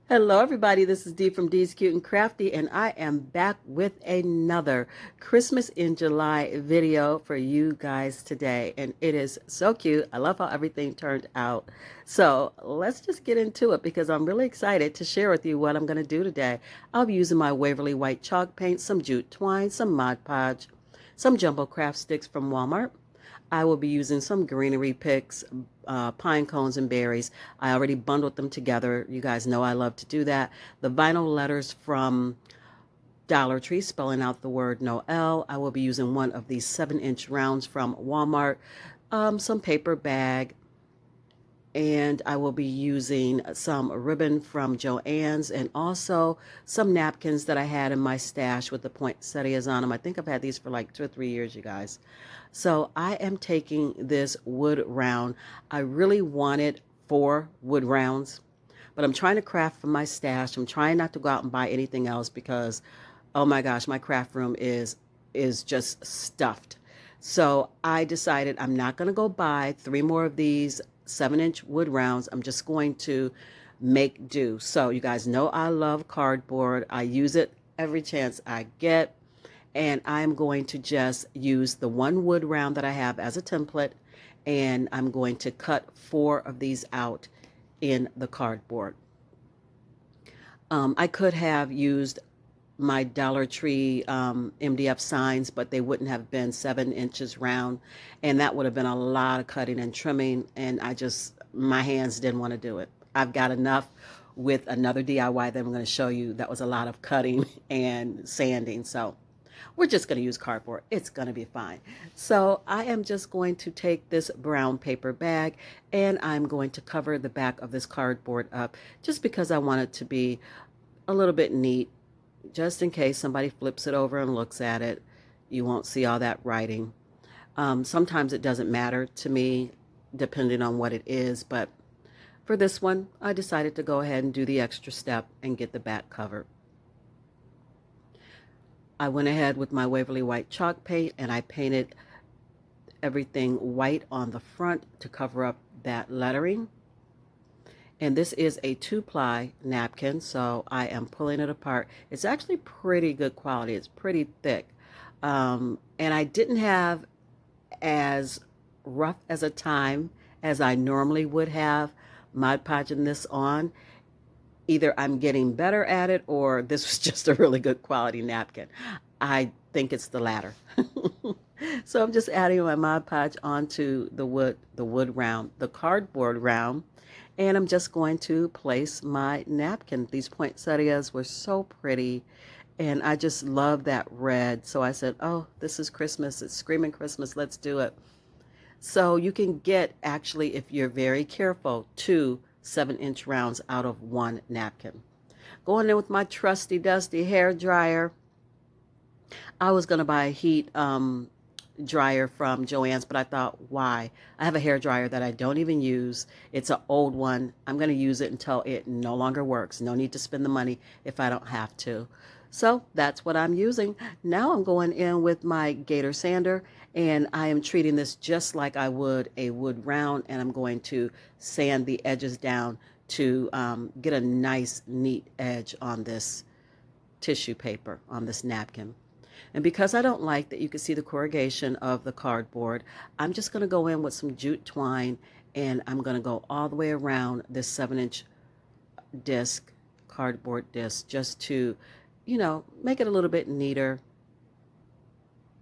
Hello, everybody. This is Dee from Dee's Cute and Crafty, and I am back with another Christmas in July video for you guys today. And it is so cute. I love how everything turned out. So let's just get into it because I'm really excited to share with you what I'm going to do today. I'll be using my Waverly White chalk paint, some jute twine, some Mod Podge, some Jumbo Craft sticks from Walmart. I will be using some greenery picks, pine cones, and berries. I already bundled them together. You guys know I love to do that. The vinyl letters from Dollar Tree, spelling out the word Noel. I will be using one of these 7-inch rounds from Walmart, some paper bag, and I will be using some ribbon from Joann's and also some napkins that I had in my stash with the poinsettias on them. I think I've had these for like 2 or 3 years, you guys. So I am taking this wood round. I really wanted 4 wood rounds, but I'm trying to craft from my stash. I'm trying not to go out and buy anything else because, oh my gosh, my craft room is just stuffed. So I decided I'm not going to go buy 3 more of these 7-inch wood rounds. I'm just going to make do. So you guys know I love cardboard. I use it every chance I get. And I'm going to just use the 1 wood round that I have as a template. And I'm going to cut 4 of these out in the cardboard. I could have used my Dollar Tree MDF signs, but they wouldn't have been 7 inches round. And that would have been a lot of cutting and trimming. And my hands didn't want to do it. I've got enough with another DIY that I'm going to show you that was a lot of cutting and sanding. So we're just going to use cardboard. It's going to be fine. So I am just going to take this brown paper bag and I'm going to cover the back of this cardboard up just because I want it to be a little bit neat, just in case somebody flips it over and looks at it. You won't see all that writing. Sometimes it doesn't matter to me depending on what it is, but for this one, I decided to go ahead and do the extra step and get the back covered. I went ahead with my Waverly White chalk paint and I painted everything white on the front to cover up that lettering. And this is a 2-ply napkin, so I am pulling it apart. It's actually pretty good quality. It's pretty thick. And I didn't have as rough as a time as I normally would have Mod Podging this on. Either I'm getting better at it or this was just a really good quality napkin. I think it's the latter. So I'm just adding my Mod Podge onto the wood round, the cardboard round, and I'm just going to place my napkin. These poinsettias were so pretty, and I just love that red. So I said, oh, this is Christmas. It's screaming Christmas. Let's do it. So you can get, actually, if you're very careful, 2 7-inch rounds out of 1 napkin. Going in with my trusty dusty hair dryer. I was going to buy a heat dryer from Joann's, but I thought, why? I have a hair dryer that I don't even use. It's an old one. I'm going to use it until it no longer works. No need to spend the money if I don't have to. So that's what I'm using. Now I'm going in with my Gator sander, and I am treating this just like I would a wood round, and I'm going to sand the edges down to get a nice, neat edge on this tissue paper, on this napkin. And because I don't like that you can see the corrugation of the cardboard, I'm just going to go in with some jute twine and I'm going to go all the way around this 7-inch disc, cardboard disc, just to, make it a little bit neater,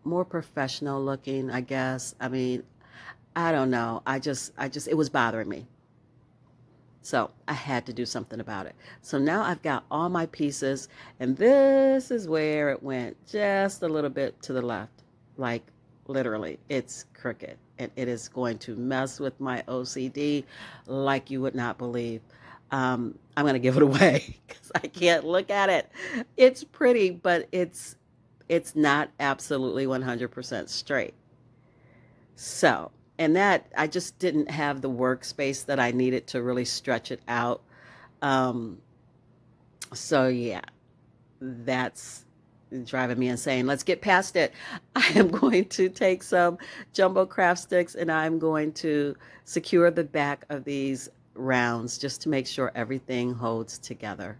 more professional looking, I guess. I mean, I don't know. It was bothering me. So I had to do something about it. So now I've got all my pieces, and this is where it went just a little bit to the left. Like literally, it's crooked, and it is going to mess with my OCD like you would not believe. I'm going to give it away because I can't look at it. It's pretty, but it's not absolutely 100% straight. So, and that I just didn't have the workspace that I needed to really stretch it out. Um, so yeah, that's driving me insane. Let's get past it. I am going to take some jumbo craft sticks and I'm going to secure the back of these rounds just to make sure everything holds together.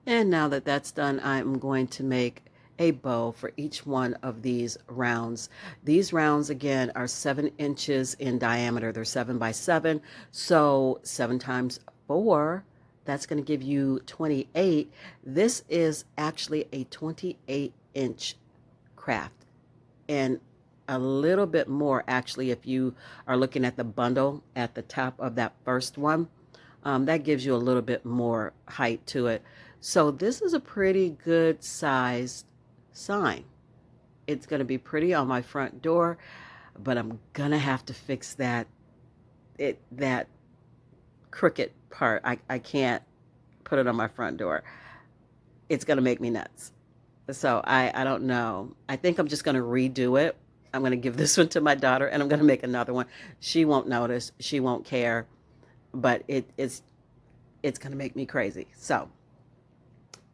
And now that that's done, I'm going to make a bow for each one of these rounds. These rounds, again, are 7 inches in diameter. They're 7 by 7. So 7 times 4, that's going to give you 28. This is actually a 28-inch craft. And a little bit more, actually, if you are looking at the bundle at the top of that first one. That gives you a little bit more height to it. So this is a pretty good sized sign. It's going to be pretty on my front door, but I'm going to have to fix that crooked part. I can't put it on my front door. It's going to make me nuts. So I don't know. I think I'm just going to redo it. I'm going to give this one to my daughter, and I'm going to make another one. She won't notice. She won't care. But it's going to make me crazy. So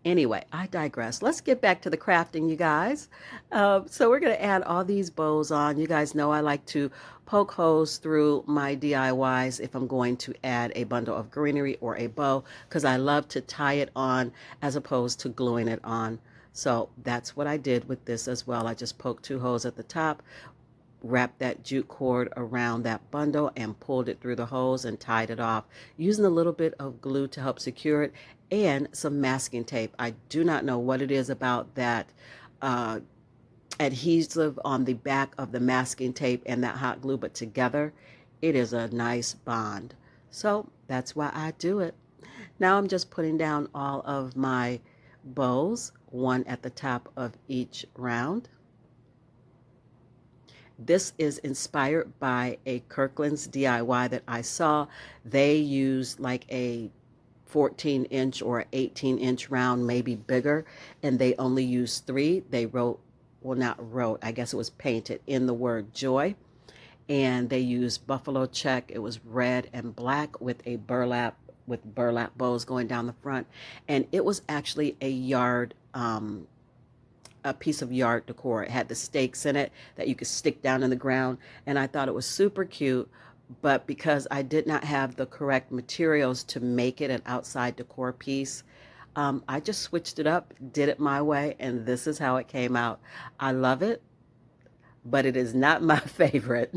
anyway, I digress. Let's get back to the crafting, you guys. So we're going to add all these bows on. You guys know I like to poke holes through my DIYs if I'm going to add a bundle of greenery or a bow, because I love to tie it on as opposed to gluing it on. So that's what I did with this as well. I just poked 2 holes at the top, wrapped that jute cord around that bundle and pulled it through the holes and tied it off using a little bit of glue to help secure it and some masking tape. I do not know what it is about that adhesive on the back of the masking tape and that hot glue, but together it is a nice bond. So that's why I do it. Now I'm just putting down all of my bows, one at the top of each round. This is inspired by a Kirkland's DIY that I saw. They use like a 14-inch or 18-inch round, maybe bigger, and they only use 3. They wrote, well, not wrote, I guess it was painted in the word joy. And they used buffalo check. It was red and black with burlap bows going down the front. And it was actually a piece of yard decor. It had the stakes in it that you could stick down in the ground, and I thought it was super cute. But because I did not have the correct materials to make it an outside decor piece, I just switched it up, did it my way, and this is how it came out. I love it, but it is not my favorite.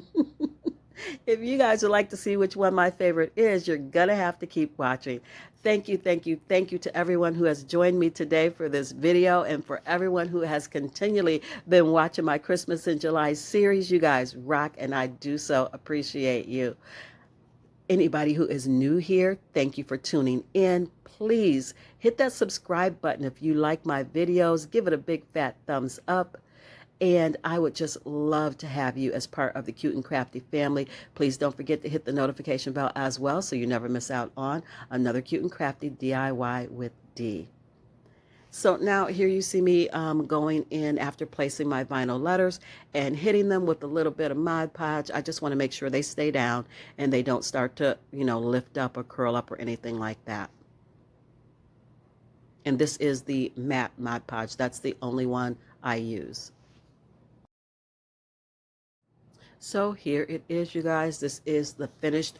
If you guys would like to see which one my favorite is, you're going to have to keep watching. Thank you, thank you, thank you to everyone who has joined me today for this video, and for everyone who has continually been watching my Christmas in July series. You guys rock, and I do so appreciate you. Anybody who is new here, thank you for tuning in. Please hit that subscribe button if you like my videos. Give it a big fat thumbs up. And I would just love to have you as part of the Cute and Crafty family. Please don't forget to hit the notification bell as well so you never miss out on another Cute and Crafty DIY with D. So now here you see me going in after placing my vinyl letters and hitting them with a little bit of Mod Podge. I just want to make sure they stay down and they don't start to, lift up or curl up or anything like that. And this is the matte Mod Podge. That's the only one I use. So here it is, you guys. This is the finished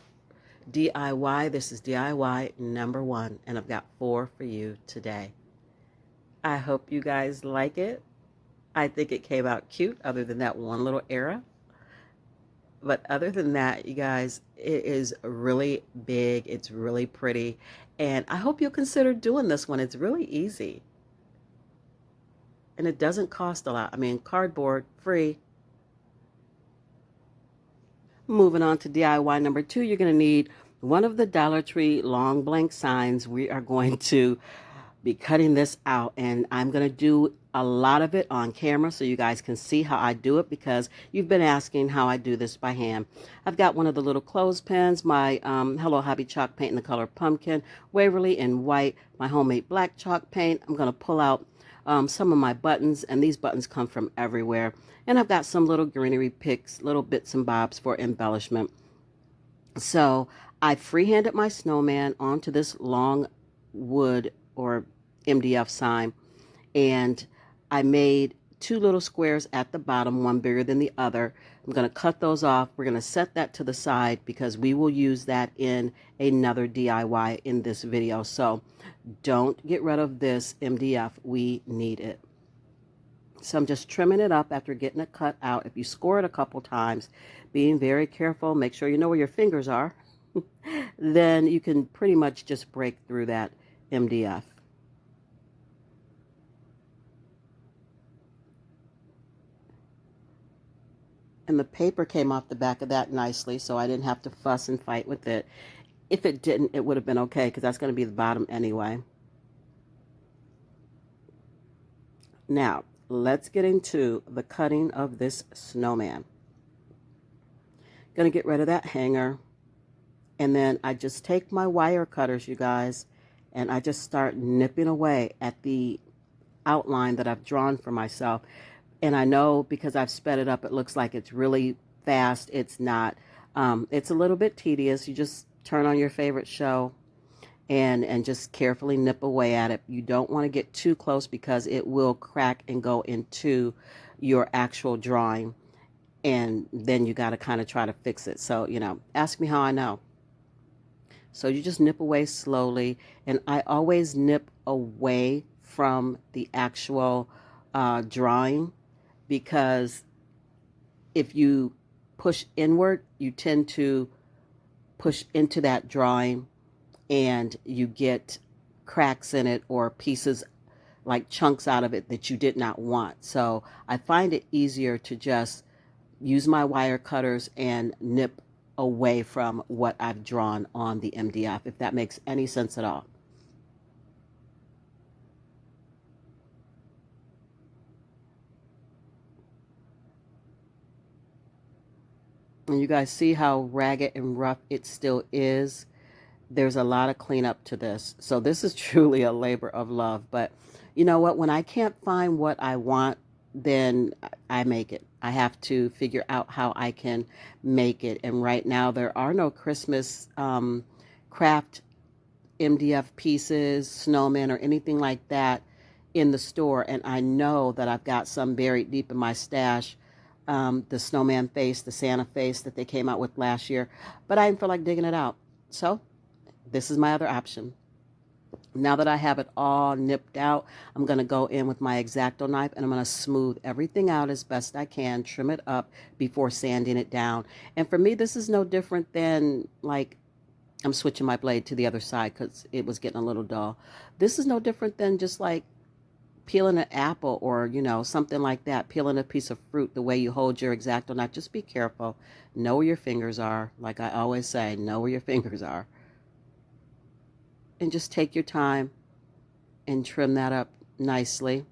DIY. This is DIY number 1, and I've got 4 for you today. I hope you guys like it. I think it came out cute, other than that one little error. But other than that, you guys, it is really big. It's really pretty. And I hope you'll consider doing this one. It's really easy. And it doesn't cost a lot. I mean, cardboard, free. Moving on to DIY number 2, you're going to need one of the Dollar Tree long blank signs. We are going to be cutting this out, and I'm going to do a lot of it on camera so you guys can see how I do it, because you've been asking how I do this by hand. I've got one of the little clothespins, my Hello Hobby chalk paint in the color pumpkin, Waverly in white, my homemade black chalk paint. I'm going to pull out some of my buttons, and these buttons come from everywhere. And I've got some little greenery picks, little bits and bobs for embellishment. So I freehanded my snowman onto this long wood or MDF sign, and I made two little squares at the bottom, one bigger than the other. I'm going to cut those off. We're going to set that to the side because we will use that in another DIY in this video. So don't get rid of this MDF. We need it. So I'm just trimming it up after getting it cut out. If you score it a couple times, being very careful, make sure you know where your fingers are, then you can pretty much just break through that MDF. And the paper came off the back of that nicely, so I didn't have to fuss and fight with it. If it didn't, it would have been okay because that's going to be the bottom anyway. Now, let's get into the cutting of this snowman. Going to get rid of that hanger. And then I just take my wire cutters, you guys, and I just start nipping away at the outline that I've drawn for myself. And I know because I've sped it up, it looks like it's really fast. It's not. It's a little bit tedious. You just turn on your favorite show and just carefully nip away at it. You don't want to get too close because it will crack and go into your actual drawing. And then you got to kind of try to fix it. So, ask me how I know. So you just nip away slowly. And I always nip away from the actual drawing, because if you push inward, you tend to push into that drawing and you get cracks in it or pieces like chunks out of it that you did not want. So I find it easier to just use my wire cutters and nip away from what I've drawn on the MDF, if that makes any sense at all. And you guys see how ragged and rough it still is. There's a lot of cleanup to this. So this is truly a labor of love. But you know what? When I can't find what I want, then I make it. I have to figure out how I can make it. And right now, there are no Christmas craft MDF pieces, snowmen, or anything like that in the store. And I know that I've got some buried deep in my stash. The snowman face, the Santa face that they came out with last year. But I didn't feel like digging it out. So this is my other option. Now that I have it all nipped out, I'm going to go in with my X-Acto knife and I'm going to smooth everything out as best I can, trim it up before sanding it down. And for me, this is no different than, like, I'm switching my blade to the other side because it was getting a little dull. This is no different than just like peeling an apple or, something like that, peeling a piece of fruit, the way you hold your X-Acto knife. Just be careful. Know where your fingers are. Like I always say, know where your fingers are. And just take your time and trim that up nicely.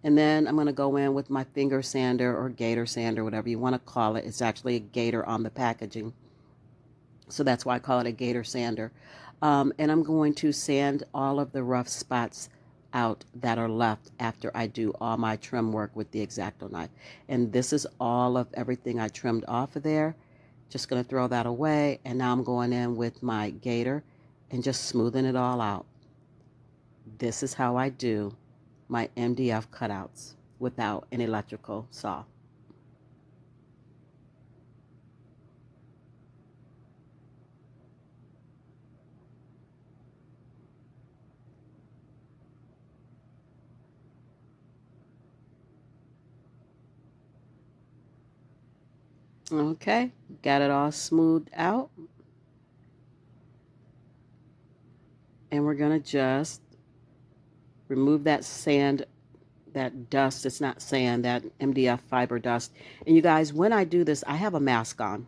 And then I'm going to go in with my finger sander or gator sander, whatever you want to call it. It's actually a gator on the packaging, so that's why I call it a gator sander. And I'm going to sand all of the rough spots out that are left after I do all my trim work with the X-Acto knife. And this is all of everything I trimmed off of there. Just going to throw that away. And now I'm going in with my gator and just smoothing it all out. This is how I do my MDF cutouts without an electrical saw. Okay, got it all smoothed out. And we're going to just remove that sand, that dust. It's not sand, that MDF fiber dust. And you guys, when I do this, I have a mask on.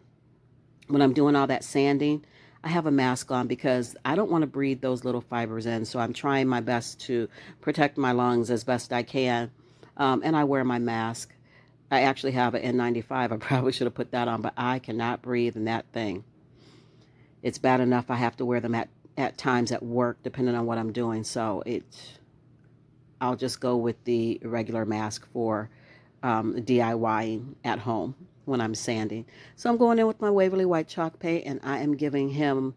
When I'm doing all that sanding, I have a mask on because I don't want to breathe those little fibers in. So I'm trying my best to protect my lungs as best I can. And I wear my mask. I actually have an N95. I probably should have put that on, but I cannot breathe in that thing. It's bad enough I have to wear them at times at work, depending on what I'm doing. So I'll just go with the regular mask for DIYing at home when I'm sanding. So I'm going in with my Waverly White chalk paint, and I am giving him,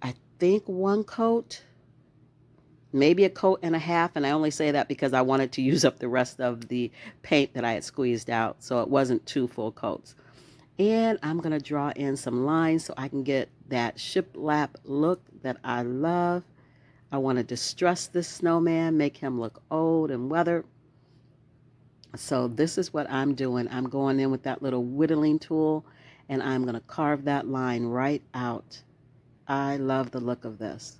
I think, one coat, maybe a coat and a half, and I only say that because I wanted to use up the rest of the paint that I had squeezed out, so it wasn't 2 full coats. And I'm going to draw in some lines so I can get that shiplap look that I love. I want to distress this snowman, make him look old and weathered. So this is what I'm doing. I'm going in with that little whittling tool, and I'm going to carve that line right out. I love the look of this.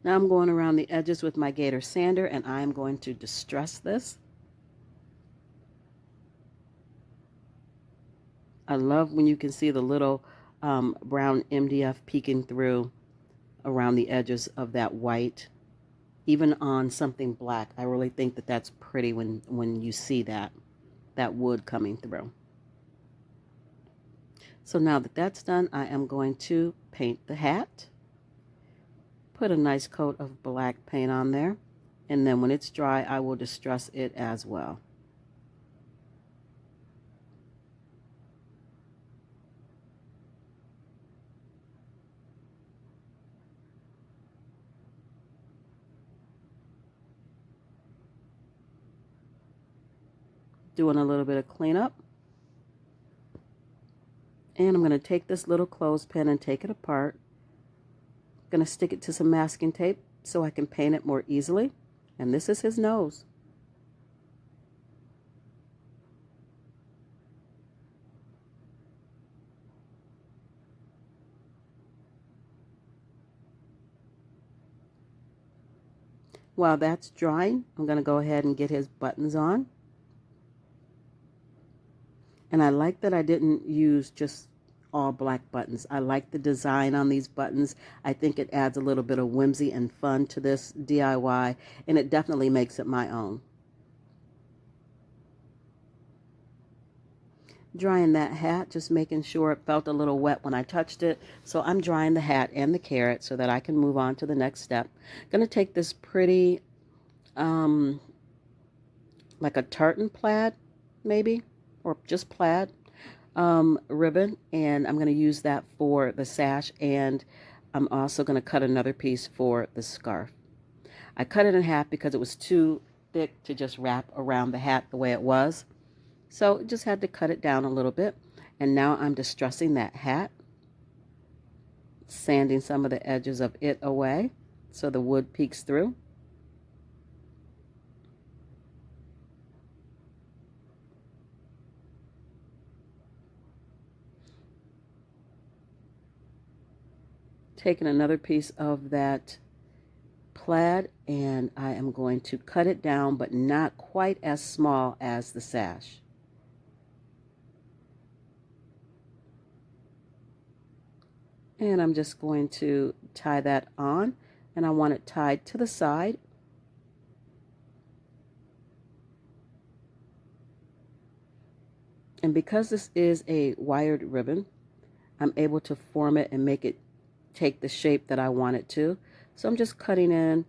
Now I'm going around the edges with my Gator sander, and I'm going to distress this. I love when you can see the little brown MDF peeking through around the edges of that white, even on something black. I really think that that's pretty when you see that wood coming through. So now that that's done, I am going to paint the hat. Put a nice coat of black paint on there, and then when it's dry, I will distress it as well. Doing a little bit of cleanup. And I'm going to take this little clothespin and take it apart. I'm going to stick it to some masking tape so I can paint it more easily. And this is his nose. While that's drying, I'm going to go ahead and get his buttons on. And I like that I didn't use just all black buttons. I like the design on these buttons. I think it adds a little bit of whimsy and fun to this DIY, and it definitely makes it my own. Drying that hat, just making sure it felt a little wet when I touched it. So I'm drying the hat and the carrot so that I can move on to the next step. Going to take this pretty, like a tartan plaid, maybe, or just plaid ribbon, and I'm going to use that for the sash, and I'm also going to cut another piece for the scarf. I cut it in half because it was too thick to just wrap around the hat the way it was, so just had to cut it down a little bit. And now I'm distressing that hat, sanding some of the edges of it away so the wood peeks through. Taking another piece of that plaid, and I am going to cut it down, but not quite as small as the sash. And I'm just going to tie that on, and I want it tied to the side. And because this is a wired ribbon, I'm able to form it and make it take the shape that I want it to. So I'm just cutting in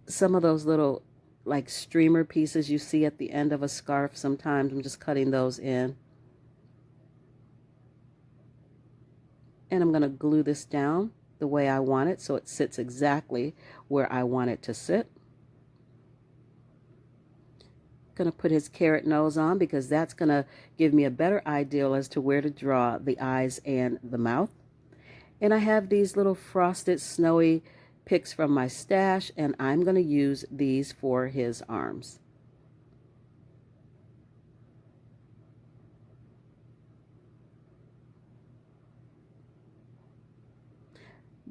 some of those little like streamer pieces you see at the end of a scarf. Sometimes I'm just cutting those in. And I'm going to glue this down the way I want it so it sits exactly where I want it to sit. Going to put his carrot nose on because that's going to give me a better idea as to where to draw the eyes and the mouth. And I have these little frosted snowy picks from my stash, and I'm going to use these for his arms.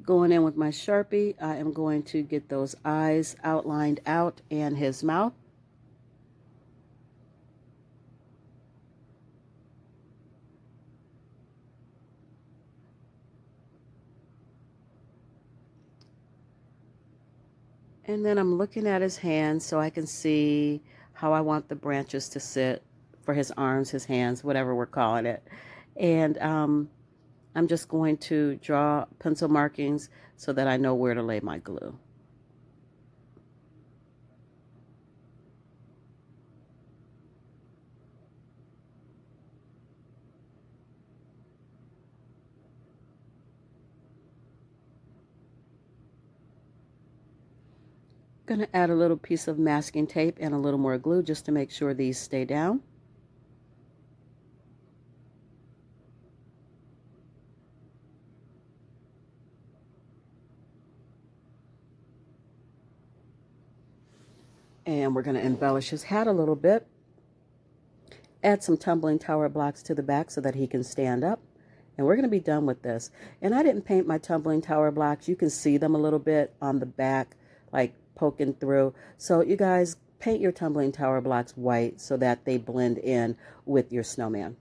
Going in with my Sharpie, I am going to get those eyes outlined out and his mouth. And then I'm looking at his hands so I can see how I want the branches to sit for his arms, his hands, whatever we're calling it. And I'm just going to draw pencil markings so that I know where to lay my glue. Going to add a little piece of masking tape and a little more glue just to make sure these stay down. And we're going to embellish his hat a little bit. Add some tumbling tower blocks to the back so that he can stand up. And we're going to be done with this. And I didn't paint my tumbling tower blocks. You can see them a little bit on the back, like poking through. So you guys paint your tumbling tower blocks white so that they blend in with your snowman.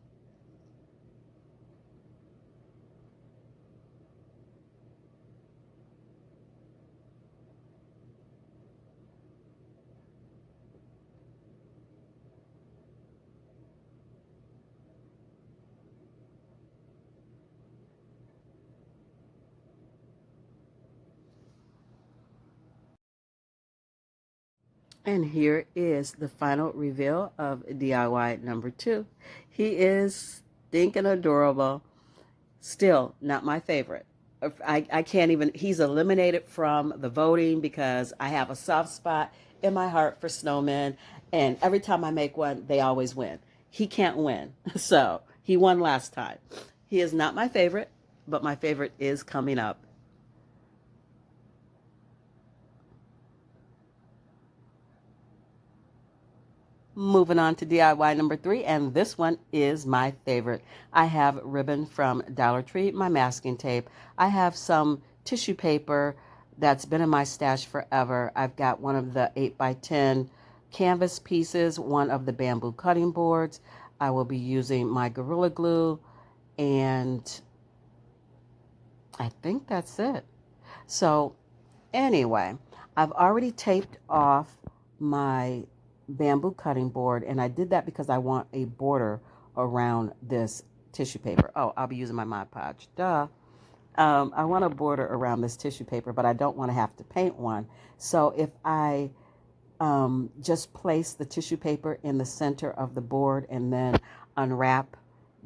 And here is the final reveal of DIY number 2. He is stinking adorable. Still not my favorite. I can't even, he's eliminated from the voting because I have a soft spot in my heart for snowmen. And every time I make one, they always win. He can't win. So he won last time. He is not my favorite, but my favorite is coming up. Moving on to DIY number 3, and this one is my favorite. I have ribbon from Dollar Tree, my masking tape. I have some tissue paper that's been in my stash forever. I've got one of the 8x10 canvas pieces, one of the bamboo cutting boards. I will be using my Gorilla Glue, and I think that's it. So anyway, I've already taped off my bamboo cutting board, and I did that because I want a border around this tissue paper. Oh, I'll be using my Mod Podge. Duh. I want a border around this tissue paper, but I don't want to have to paint one. So if I just place the tissue paper in the center of the board and then unwrap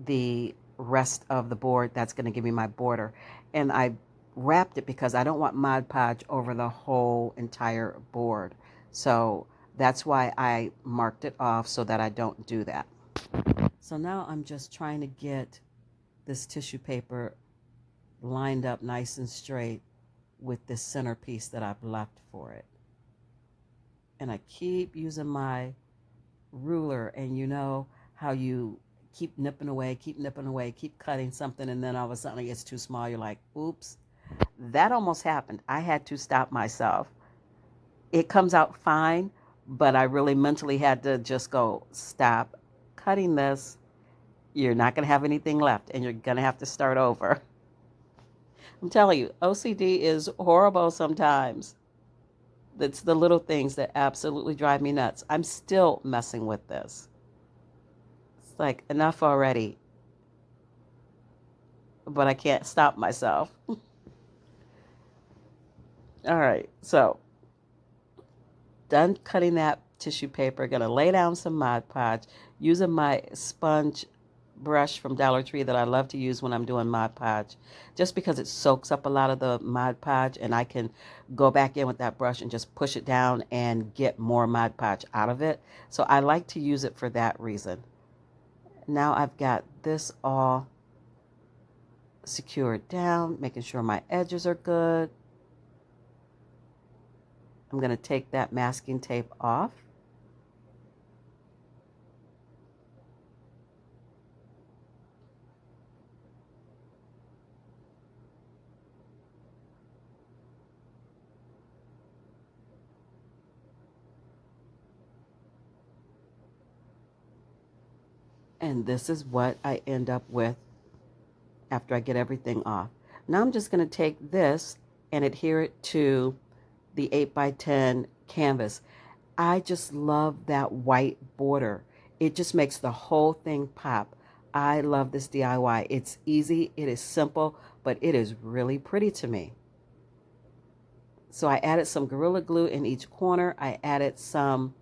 the rest of the board, that's going to give me my border. And I wrapped it because I don't want Mod Podge over the whole entire board. So that's why I marked it off so that I don't do that. So now I'm just trying to get this tissue paper lined up nice and straight with this centerpiece that I've left for it. And I keep using my ruler, and you know how you keep nipping away, keep cutting something, and then all of a sudden it gets too small. You're like, oops. That almost happened. I had to stop myself. It comes out fine, but I really mentally had to just go, stop cutting this. You're not going to have anything left, and you're going to have to start over. I'm telling you, OCD is horrible sometimes. It's the little things that absolutely drive me nuts. I'm still messing with this. It's like, enough already. But I can't stop myself. All right, so done cutting that tissue paper. Gonna lay down some Mod Podge using my sponge brush from Dollar Tree that I love to use when I'm doing Mod Podge, just because it soaks up a lot of the Mod Podge, and I can go back in with that brush and just push it down and get more Mod Podge out of it. So I like to use it for that reason. Now I've got this all secured down, making sure my edges are good. I'm going to take that masking tape off. And this is what I end up with after I get everything off. Now I'm just going to take this and adhere it to the 8x10 canvas. I just love that white border. It just makes the whole thing pop. I love this DIY. It's easy, it is simple, but it is really pretty to me. So I added some Gorilla Glue in each corner. I added some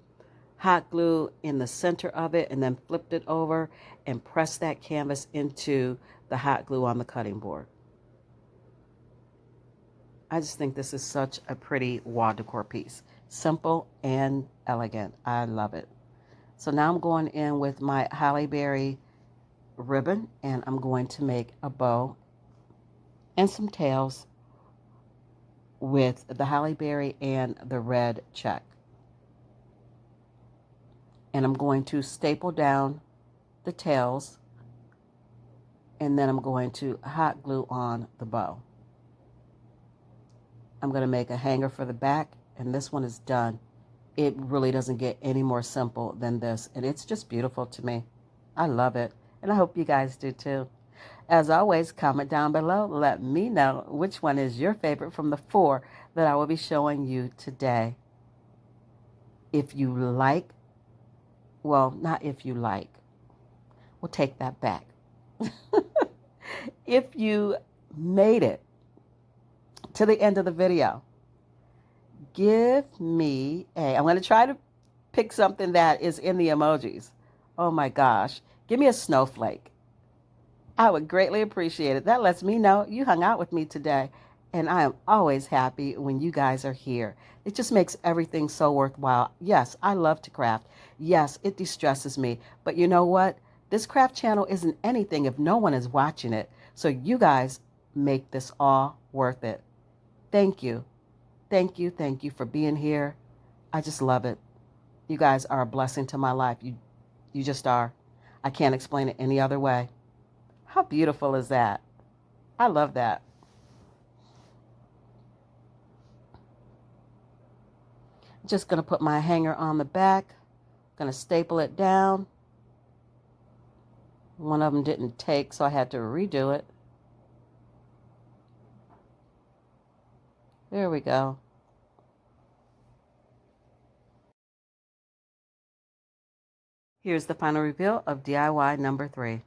hot glue in the center of it and then flipped it over and pressed that canvas into the hot glue on the cutting board. I just think this is such a pretty wall decor piece. Simple and elegant. I love it. So now I'm going in with my holly berry ribbon and I'm going to make a bow and some tails with the holly berry and the red check. And I'm going to staple down the tails and then I'm going to hot glue on the bow. I'm going to make a hanger for the back and this one is done. It really doesn't get any more simple than this and it's just beautiful to me. I love it and I hope you guys do too. As always, comment down below. Let me know which one is your favorite from the 4 that I will be showing you today. If you like, well, not if you like. We'll take that back. If you made it to the end of the video, give me I'm going to try to pick something that is in the emojis. Oh my gosh. Give me a snowflake. I would greatly appreciate it. That lets me know you hung out with me today. And I am always happy when you guys are here. It just makes everything so worthwhile. Yes, I love to craft. Yes, it de-stresses me. But you know what? This craft channel isn't anything if no one is watching it. So you guys make this all worth it. Thank you. Thank you. Thank you for being here. I just love it. You guys are a blessing to my life. You just are. I can't explain it any other way. How beautiful is that? I love that. Just going to put my hanger on the back. Going to staple it down. One of them didn't take, so I had to redo it. There we go. Here's the final reveal of DIY number 3.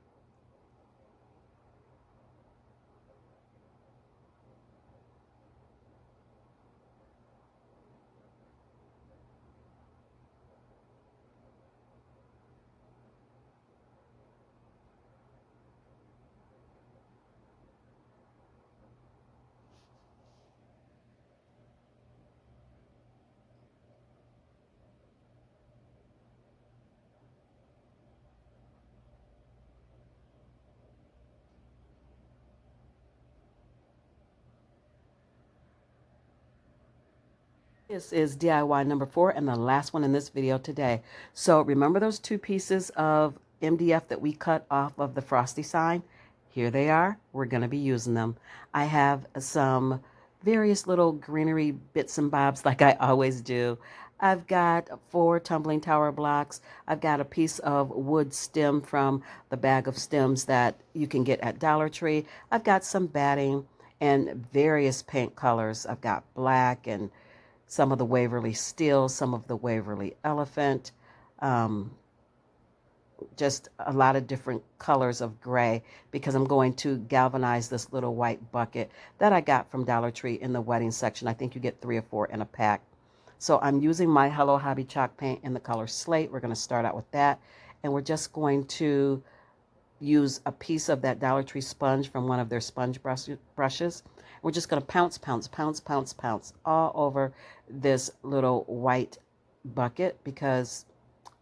This is DIY number 4 and the last one in this video today. So remember those 2 pieces of MDF that we cut off of the frosty sign? Here they are. We're going to be using them. I have some various little greenery bits and bobs like I always do. I've got 4 tumbling tower blocks. I've got a piece of wood stem from the bag of stems that you can get at Dollar Tree. I've got some batting and various paint colors. I've got black and some of the Waverly Steel, some of the Waverly Elephant, just a lot of different colors of gray because I'm going to galvanize this little white bucket that I got from Dollar Tree in the wedding section. I think you get 3 or 4 in a pack. So I'm using my Hello Hobby chalk paint in the color Slate. We're going to start out with that. And we're just going to use a piece of that Dollar Tree sponge from one of their sponge brushes. We're just going to pounce, pounce, pounce, pounce, pounce all over this little white bucket because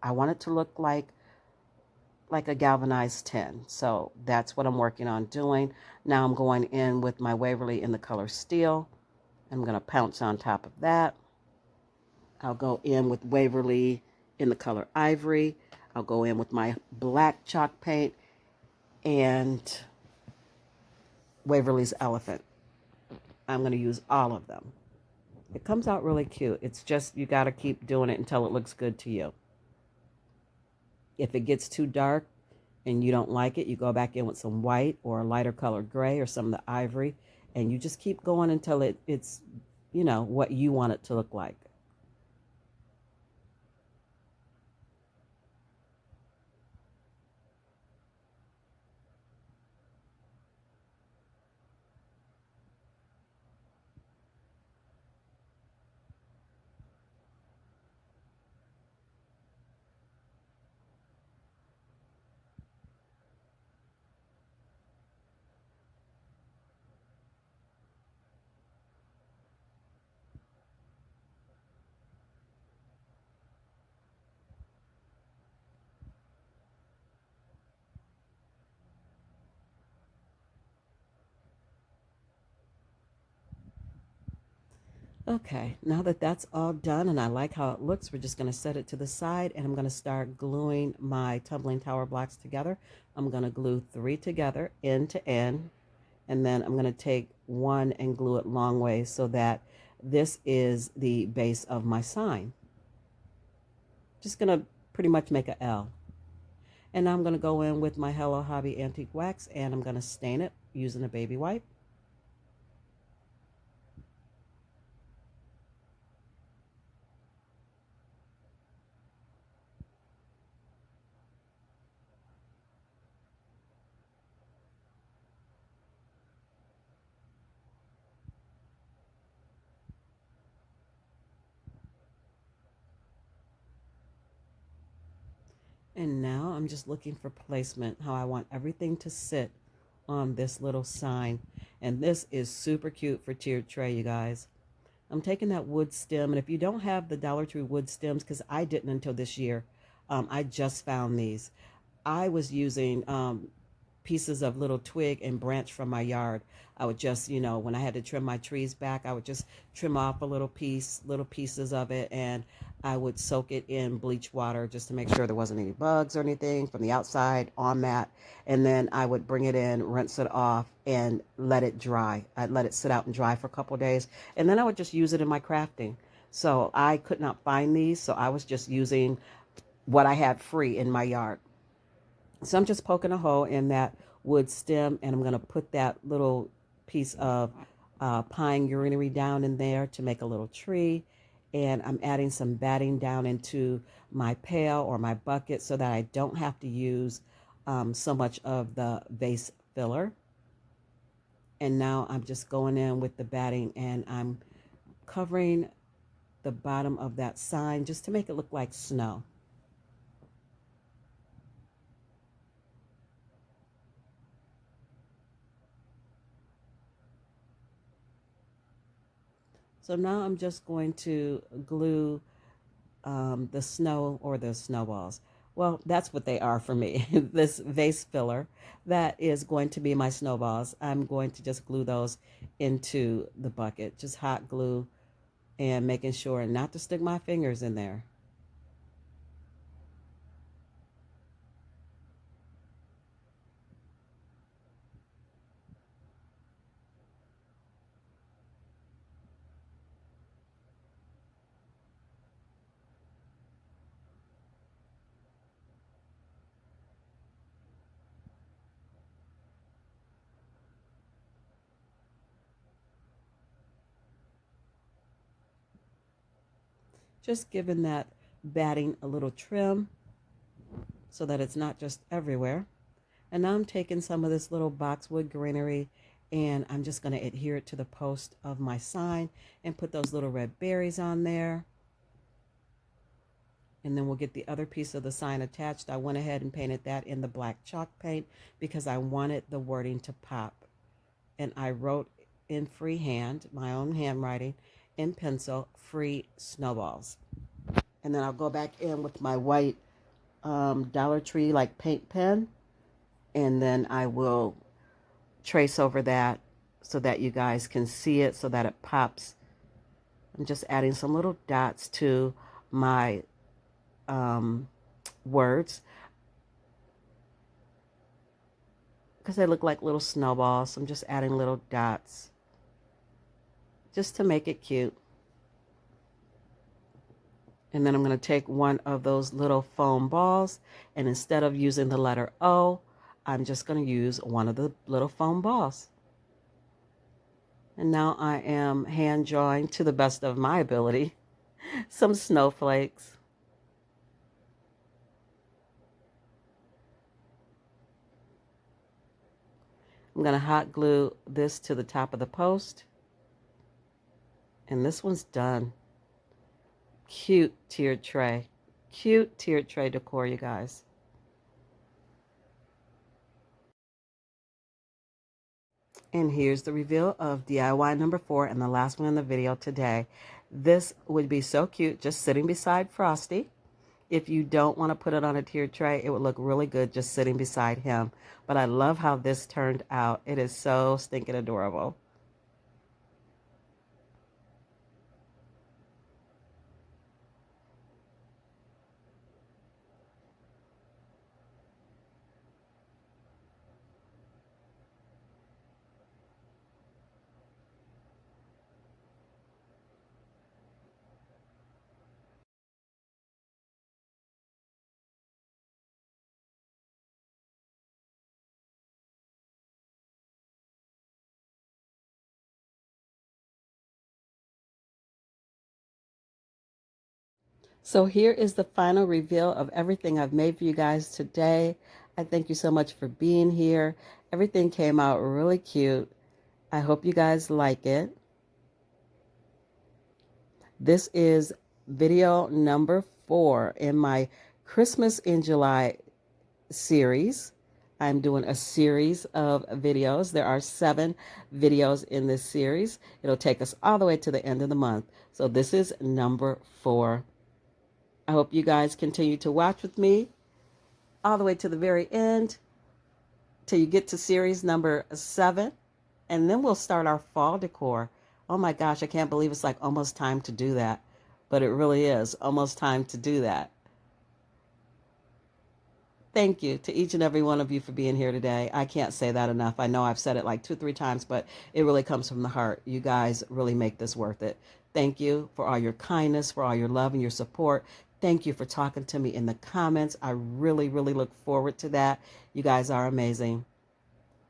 I want it to look like a galvanized tin. So that's what I'm working on doing. Now I'm going in with my Waverly in the color Steel. I'm going to pounce on top of that. I'll go in with Waverly in the color Ivory. I'll go in with my black chalk paint and Waverly's Elephant. I'm going to use all of them. It comes out really cute. It's just you got to keep doing it until it looks good to you. If it gets too dark and you don't like it, you go back in with some white or a lighter colored gray or some of the ivory, and you just keep going until it's, you know, what you want it to look like. Okay, now that that's all done and I like how it looks, we're just going to set it to the side and I'm going to start gluing my tumbling tower blocks together. I'm going to glue 3 together end to end, and then I'm going to take one and glue it long ways so that this is the base of my sign. Just going to pretty much make a L. And now I'm going to go in with my Hello Hobby Antique Wax and I'm going to stain it using a baby wipe. And now I'm just looking for placement, how I want everything to sit on this little sign. And this is super cute for tiered tray, you guys. I'm taking that wood stem, and if you don't have the Dollar Tree wood stems, because I didn't until this year, I just found these. I was using pieces of little twig and branch from my yard. I would just, when I had to trim my trees back, I would just trim off a little pieces of it, and I would soak it in bleach water just to make sure there wasn't any bugs or anything from the outside on that. And then I would bring it in, rinse it off, and let it dry. I'd let it sit out and dry for a couple of days, and then I would just use it in my crafting. So I could not find these, so I was just using what I had free in my yard. So I'm just poking a hole in that wood stem, and I'm going to put that little piece of pine greenery down in there to make a little tree. And I'm adding some batting down into my pail or my bucket so that I don't have to use so much of the vase filler. And now I'm just going in with the batting and I'm covering the bottom of that sign just to make it look like snow. So now I'm just going to glue the snow or the snowballs. Well, that's what they are for me. This vase filler, that is going to be my snowballs. I'm going to just glue those into the bucket. Just hot glue and making sure not to stick my fingers in there. Just giving that batting a little trim so that it's not just everywhere. And now I'm taking some of this little boxwood greenery and I'm just going to adhere it to the post of my sign and put those little red berries on there. And then we'll get the other piece of the sign attached. I went ahead and painted that in the black chalk paint because I wanted the wording to pop. And I wrote in freehand, my own handwriting, in pencil, free snowballs. And then I'll go back in with my white Dollar Tree like paint pen, and then I will trace over that so that you guys can see it so that it pops. I'm just adding some little dots to my words because they look like little snowballs. So I'm just adding little dots just to make it cute. And then I'm going to take one of those little foam balls, and instead of using the letter O, I'm just going to use one of the little foam balls. And now I am hand drawing, to the best of my ability, some snowflakes. I'm going to hot glue this to the top of the post. And this one's done. Cute tiered tray. Cute tiered tray decor, you guys. And here's the reveal of DIY number 4 and the last one in the video today. This would be so cute just sitting beside Frosty. If you don't want to put it on a tiered tray, it would look really good just sitting beside him. But I love how this turned out. It is so stinking adorable. So here is the final reveal of everything I've made for you guys today. I thank you so much for being here. Everything came out really cute. I hope you guys like it. This is video number 4 in my Christmas in July series. I'm doing a series of videos. There are 7 videos in this series. It'll take us all the way to the end of the month. So this is number 4. I hope you guys continue to watch with me all the way to the very end till you get to series number 7. And then we'll start our fall decor. Oh my gosh, I can't believe it's like almost time to do that. But it really is almost time to do that. Thank you to each and every one of you for being here today. I can't say that enough. I know I've said it like 2-3 times, but it really comes from the heart. You guys really make this worth it. Thank you for all your kindness, for all your love and your support. Thank you for talking to me in the comments. I really, really look forward to that. You guys are amazing.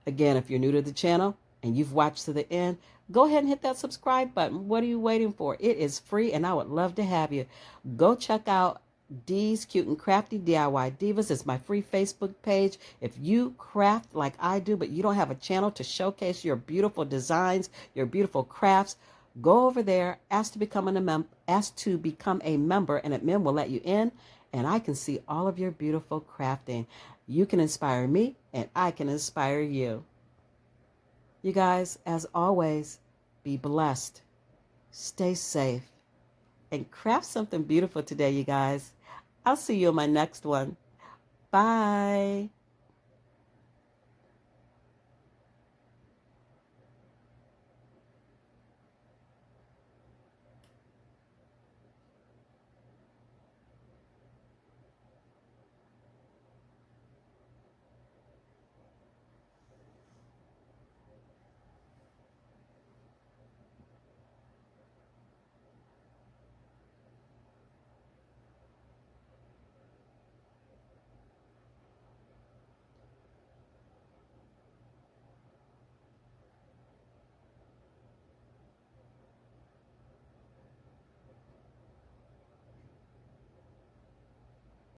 Again, if you're new to the channel and you've watched to the end, go ahead and hit that subscribe button. What are you waiting for? It is free, and I would love to have you. Go check out D's Cute and Crafty DIY Divas. It's my free Facebook page. If you craft like I do, but you don't have a channel to showcase your beautiful designs, your beautiful crafts, go over there, ask to become a member, and admin will let you in, and I can see all of your beautiful crafting. You can inspire me, and I can inspire you. You guys, as always, be blessed, stay safe, and craft something beautiful today, you guys. I'll see you in my next one. Bye.